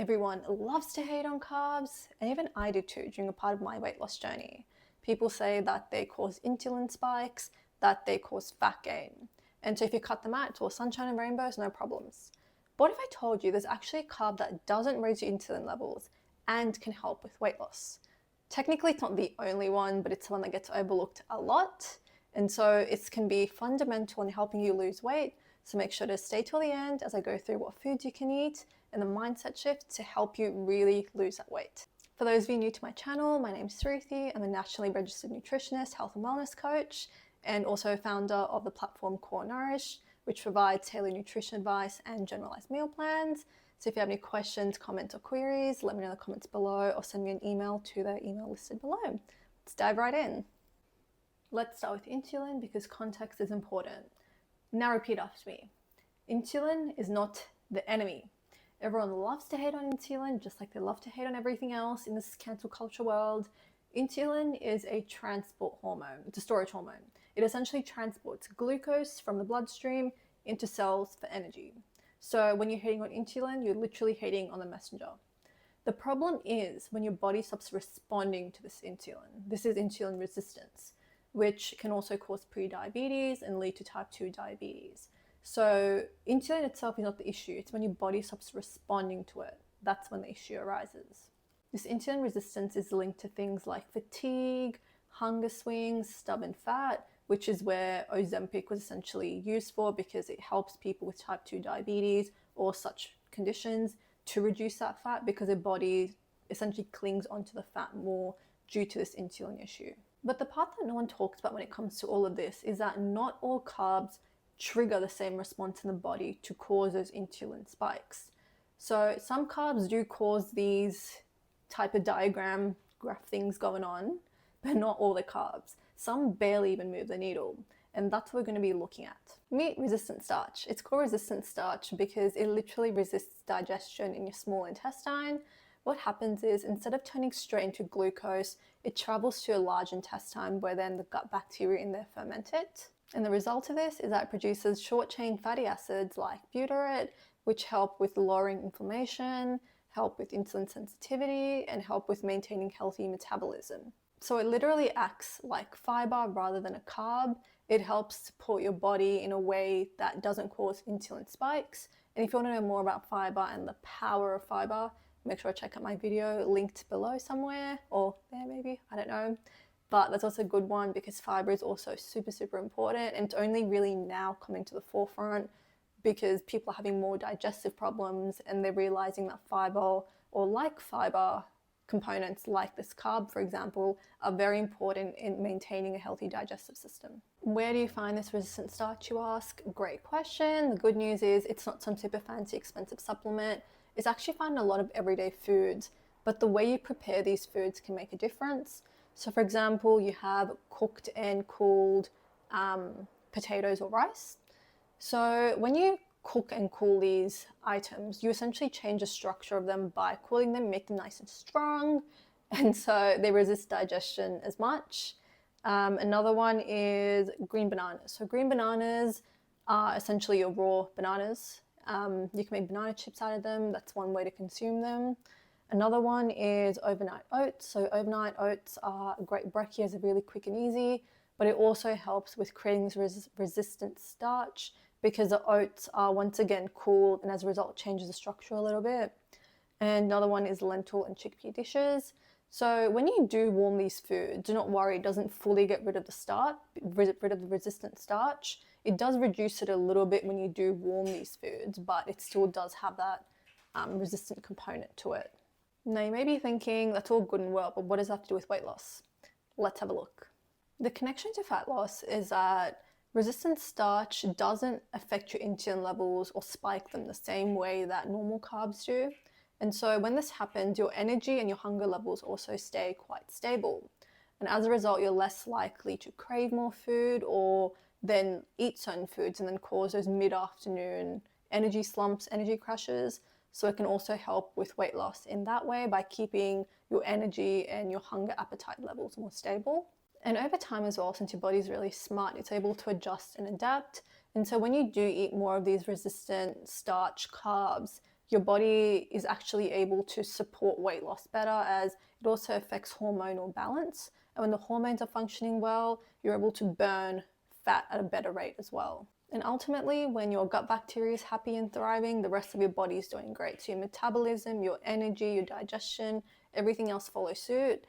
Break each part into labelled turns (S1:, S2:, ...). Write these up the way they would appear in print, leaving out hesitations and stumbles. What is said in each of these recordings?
S1: Everyone loves to hate on carbs, and even I did too during a part of my weight loss journey. People say that they cause insulin spikes, that they cause fat gain. And so if you cut them out, it's all sunshine and rainbows, no problems. What if I told you there's actually a carb that doesn't raise your insulin levels and can help with weight loss? Technically, it's not the only one, but it's the one that gets overlooked a lot. And so it can be fundamental in helping you lose weight. So make sure to stay till the end as I go through what foods you can eat and the mindset shift to help you really lose that weight. For those of you new to my channel, my name's Shruti. I'm a nationally registered nutritionist, health and wellness coach, and also founder of the platform Core Nourish, which provides tailored nutrition advice and generalized meal plans. So if you have any questions, comments, or queries, let me know in the comments below or send me an email to the email listed below. Let's dive right in. Let's start with insulin because context is important. Now repeat after me. Insulin is not the enemy. Everyone loves to hate on insulin, just like they love to hate on everything else in this cancel culture world. Insulin is a transport hormone. It's a storage hormone. It essentially transports glucose from the bloodstream into cells for energy. So when you're hating on insulin, you're literally hating on the messenger. The problem is when your body stops responding to this insulin. This is insulin resistance, which can also cause pre-diabetes and lead to type 2 diabetes. So insulin itself is not the issue. It's when your body stops responding to it. That's when the issue arises. This insulin resistance is linked to things like fatigue, hunger swings, stubborn fat, which is where Ozempic was essentially used for because it helps people with type 2 diabetes or such conditions to reduce that fat because their body essentially clings onto the fat more due to this insulin issue. But the part that no one talks about when it comes to all of this is that not all carbs trigger the same response in the body to cause those insulin spikes. So some carbs do cause these type of graph things going on, but not all the carbs. Some barely even move the needle, and that's what we're going to be looking at. Meat resistant starch. It's called resistant starch because it literally resists digestion in your small intestine. What happens is instead of turning straight into glucose, it travels to your large intestine where then the gut bacteria in there ferment it. And the result of this is that it produces short-chain fatty acids like butyrate, which help with lowering inflammation, help with insulin sensitivity, and help with maintaining healthy metabolism. So it literally acts like fiber rather than a carb. It helps support your body in a way that doesn't cause insulin spikes. And if you want to know more about fiber and the power of fiber, make sure to check out my video linked below somewhere, or there maybe, I don't know. But that's also a good one because fiber is also super, super important, and it's only really now coming to the forefront because people are having more digestive problems and they're realizing that fiber or like fiber components like this carb, for example, are very important in maintaining a healthy digestive system. Where do you find this resistant starch, you ask? Great question. The good news is it's not some super fancy expensive supplement. It's actually found in a lot of everyday foods, but the way you prepare these foods can make a difference. So for example, you have cooked and cooled potatoes or rice. So when you cook and cool these items, you essentially change the structure of them by cooling them, make them nice and strong, and so they resist digestion as much. Another one is green bananas. So green bananas are essentially your raw bananas. You can make banana chips out of them. That's one way to consume them. Another one is overnight oats. So overnight oats are a great brekkie as a really quick and easy, but it also helps with creating this resistant starch because the oats are once again cooled and as a result changes the structure a little bit. And another one is lentil and chickpea dishes. So when you do warm these foods, do not worry, it doesn't fully get rid of the resistant starch. It does reduce it a little bit when you do warm these foods, but it still does have that resistant component to it. Now you may be thinking, that's all good and well, but what does that have to do with weight loss? Let's have a look. The connection to fat loss is that resistant starch doesn't affect your insulin levels or spike them the same way that normal carbs do. And so when this happens, your energy and your hunger levels also stay quite stable. And as a result, you're less likely to crave more food or then eat certain foods and then cause those mid-afternoon energy slumps, energy crashes. So it can also help with weight loss in that way by keeping your energy and your hunger appetite levels more stable. And over time as well, since your body's really smart, it's able to adjust and adapt. And so when you do eat more of these resistant starch carbs, your body is actually able to support weight loss better, as it also affects hormonal balance. And when the hormones are functioning well, you're able to burn fat at a better rate as well. And ultimately, when your gut bacteria is happy and thriving, the rest of your body is doing great. So your metabolism, your energy, your digestion, everything else follows suit.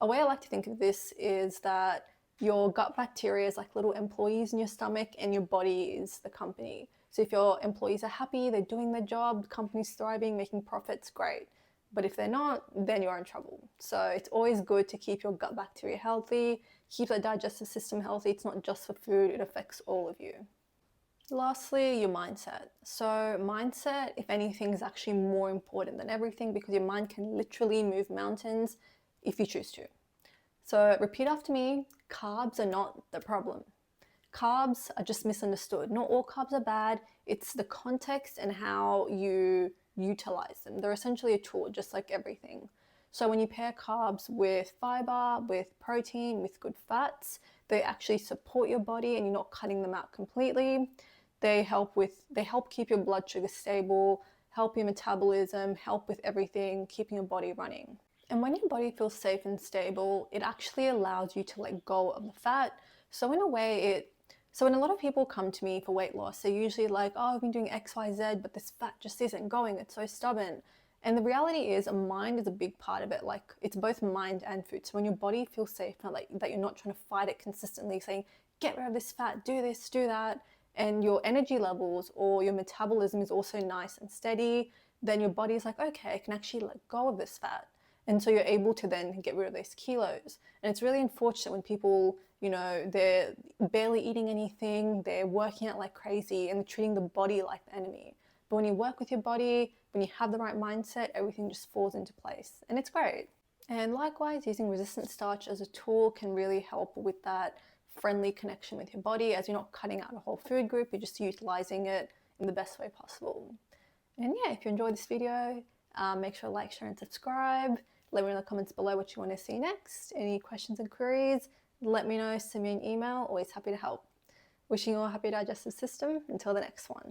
S1: A way I like to think of this is that your gut bacteria is like little employees in your stomach, and your body is the company. So if your employees are happy, they're doing their job, the company's thriving, making profits, great. But if they're not, then you're in trouble. So it's always good to keep your gut bacteria healthy, keep the digestive system healthy. It's not just for food, it affects all of you. Lastly, your mindset. So mindset, if anything, is actually more important than everything, because your mind can literally move mountains if you choose to. So repeat after me, carbs are not the problem. Carbs are just misunderstood. Not all carbs are bad. It's the context and how you utilize them. They're essentially a tool, just like everything. So when you pair carbs with fiber, with protein, with good fats, they actually support your body and you're not cutting them out completely. They help keep your blood sugar stable, help your metabolism, help with everything, keeping your body running. And when your body feels safe and stable, it actually allows you to let go of the fat. So in a way, so when a lot of people come to me for weight loss, they're usually like, oh, I've been doing X, Y, Z, but this fat just isn't going. It's so stubborn. And the reality is, mind is a big part of it. Like, it's both mind and food. So when your body feels safe, that you're not trying to fight it consistently, saying, get rid of this fat, do this, do that, and your energy levels or your metabolism is also nice and steady, then your body's like, okay, I can actually let go of this fat. And so you're able to then get rid of those kilos. And it's really unfortunate when people, they're barely eating anything, they're working out like crazy and treating the body like the enemy. But when you work with your body, when you have the right mindset, everything just falls into place. And it's great. And likewise, using resistant starch as a tool can really help with that friendly connection with your body, as you're not cutting out a whole food group, you're just utilizing it in the best way possible. And yeah, if you enjoyed this video, make sure to like, share, and subscribe. Let me know in the comments below what you want to see next. Any questions and queries, let me know, send me an email, always happy to help. Wishing you all a happy digestive system. Until the next one.